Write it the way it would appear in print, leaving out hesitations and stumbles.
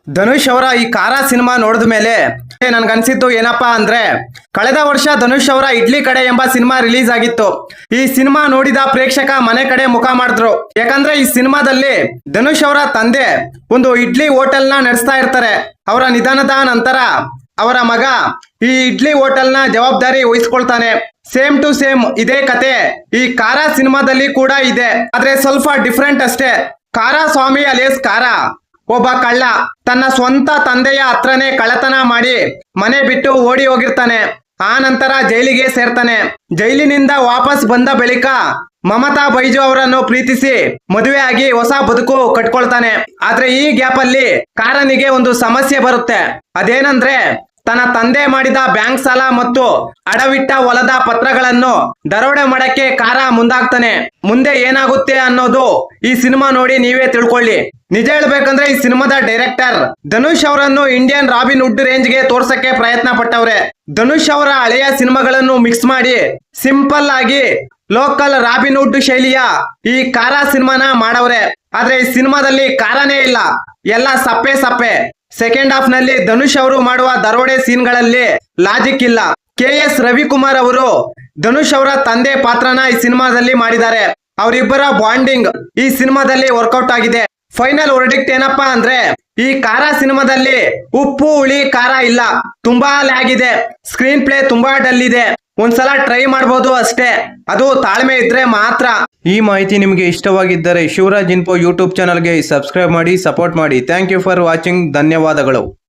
ಧನುಷ್ ಅವರ ಈ ಕಾರಾ ಸಿನಿಮಾ ನೋಡಿದ ಮೇಲೆ ನನ್ಗನ್ಸಿದ್ದು ಏನಪ್ಪಾ ಅಂದ್ರೆ, ಕಳೆದ ವರ್ಷ ಧನುಷ್ ಅವರ ಇಡ್ಲಿ ಕಡೆ ಎಂಬ ಸಿನಿಮಾ ರಿಲೀಸ್ ಆಗಿತ್ತು. ಈ ಸಿನಿಮಾ ನೋಡಿದ ಪ್ರೇಕ್ಷಕ ಮನೆ ಕಡೆ ಮುಖ ಮಾಡಿದ್ರು. ಯಾಕಂದ್ರೆ ಈ ಸಿನಿಮಾದಲ್ಲಿ ಧನುಷ್ ಅವರ ತಂದೆ ಒಂದು ಇಡ್ಲಿ ಹೋಟೆಲ್ ನ ನಡೆಸ್ತಾ ಇರ್ತಾರೆ. ಅವರ ನಿಧನದ ನಂತರ ಅವರ ಮಗ ಈ ಇಡ್ಲಿ ಹೋಟೆಲ್ ನ ಜವಾಬ್ದಾರಿ ವಹಿಸ್ಕೊಳ್ತಾನೆ. ಸೇಮ್ ಟು ಸೇಮ್ ಇದೇ ಕತೆ ಈ ಕಾರಾ ಸಿನಿಮಾದಲ್ಲಿ ಕೂಡ ಇದೆ. ಆದ್ರೆ ಸ್ವಲ್ಪ ಡಿಫ್ರೆಂಟ್ ಅಷ್ಟೇ. ಕಾರಾ ಸ್ವಾಮಿ ಅಲಿಯಾಸ್ ಕಾರಾ ಒಬ್ಬ ಕಳ್ಳ ತನ್ನ ಸ್ವಂತ ತಂದೆಯ ಹತ್ರನೇ ಕಳ್ಳತನ ಮಾಡಿ ಮನೆ ಬಿಟ್ಟು ಓಡಿ ಹೋಗಿರ್ತಾನೆ. ಆ ನಂತರ ಜೈಲಿಗೆ ಸೇರ್ತಾನೆ. ಜೈಲಿನಿಂದ ವಾಪಸ್ ಬಂದ ಬಳಿಕ ಮಮತಾ ಬೈಜು ಅವರನ್ನು ಪ್ರೀತಿಸಿ ಮದುವೆ ಆಗಿ ಹೊಸ ಬದುಕು ಕಟ್ಕೊಳ್ತಾನೆ. ಆದ್ರೆ ಈ ಗ್ಯಾಪ್ ಅಲ್ಲಿ ಕಾರನಿಗೆ ಒಂದು ಸಮಸ್ಯೆ ಬರುತ್ತೆ. ಅದೇನಂದ್ರೆ, ತನ್ನ ತಂದೆ ಮಾಡಿದ ಬ್ಯಾಂಕ್ ಸಾಲ ಮತ್ತು ಅಡವಿಟ್ಟ ಹೊಲದ ಪತ್ರಗಳನ್ನು ದರೋಡೆ ಮಾಡಕ್ಕೆ ಕಾರ ಮುಂದಾಗ್ತಾನೆ. ಮುಂದೆ ಏನಾಗುತ್ತೆ ಅನ್ನೋದು ಈ ಸಿನಿಮಾ ನೋಡಿ ನೀವೇ ತಿಳ್ಕೊಳ್ಳಿ. ನಿಜ ಹೇಳ್ಬೇಕಂದ್ರೆ ಈ ಸಿನಿಮಾದ ಡೈರೆಕ್ಟರ್ ಧನುಷ್ ಅವರನ್ನು ಇಂಡಿಯನ್ ರಾಬಿನ್ ವುಡ್ ರೇಂಜ್ ಗೆ ತೋರ್ಸಕ್ಕೆ ಪ್ರಯತ್ನ ಪಟ್ಟವ್ರೆ. ಧನುಷ್ ಅವರ ಹಳೆಯ ಸಿನಿಮಾಗಳನ್ನು ಮಿಕ್ಸ್ ಮಾಡಿ ಸಿಂಪಲ್ ಆಗಿ ಲೋಕಲ್ ರಾಬಿನ್ ವುಡ್ ಶೈಲಿಯ ಈ ಕಾರಾ ಸಿನಿಮಾನ ಮಾಡವ್ರೆ. ಆದ್ರೆ ಈ ಸಿನಿಮಾದಲ್ಲಿ ಕಾರಾನೇ ಇಲ್ಲ, ಎಲ್ಲ ಸಪ್ಪೆ ಸಪ್ಪೆ. ಸೆಕೆಂಡ್ ಹಾಫ್ ನಲ್ಲಿ ಧನುಷ್ ಅವರು ಮಾಡುವ ದರೋಡೆ ಸೀನ್ಗಳಲ್ಲಿ ಲಾಜಿಕ್ ಇಲ್ಲ. KS ರವಿಕುಮಾರ್ ಅವರು ಧನುಷ್ ಅವರ ತಂದೆ ಪಾತ್ರನ ಈ ಸಿನಿಮಾದಲ್ಲಿ ಮಾಡಿದ್ದಾರೆ. ಅವರಿಬ್ಬರ ಬಾಂಡಿಂಗ್ ಈ ಸಿನಿಮಾದಲ್ಲಿ ವರ್ಕೌಟ್ ಆಗಿದೆ. ಫೈನಲ್ ವರ್ಡಿಕ್ಟ್ ಏನಪ್ಪಾ ಅಂದ್ರೆ, ಈ ಕಾರಾ ಸಿನಿಮಾದಲ್ಲಿ ಉಪ್ಪು ಹುಳಿ ಖಾರ ಇಲ್ಲ, ತುಂಬಾ ಲ್ಯಾಗ್ ಇದೆ. ಸ್ಕ್ರೀನ್ ಪ್ಲೇ ತುಂಬಾ ಡಲ್ ಇದೆ. ಒಂದ್ಸಲ ಟ್ರೈ ಮಾಡಬಹುದು ಅಷ್ಟೇ, ಅದು ತಾಳ್ಮೆ ಇದ್ರೆ ಮಾತ್ರ. ಈ ಮಾಹಿತಿ ನಿಮಗೆ ಇಷ್ಟವಾಗಿದ್ದರೆ ಶಿವರಾಜ್ ಇನ್ಫೋ ಯೂಟ್ಯೂಬ್ ಚಾನಲ್ಗೆ ಸಬ್ಸ್ಕ್ರೈಬ್ ಮಾಡಿ, ಸಪೋರ್ಟ್ ಮಾಡಿ. Thank you for watching. ಧನ್ಯವಾದಗಳು.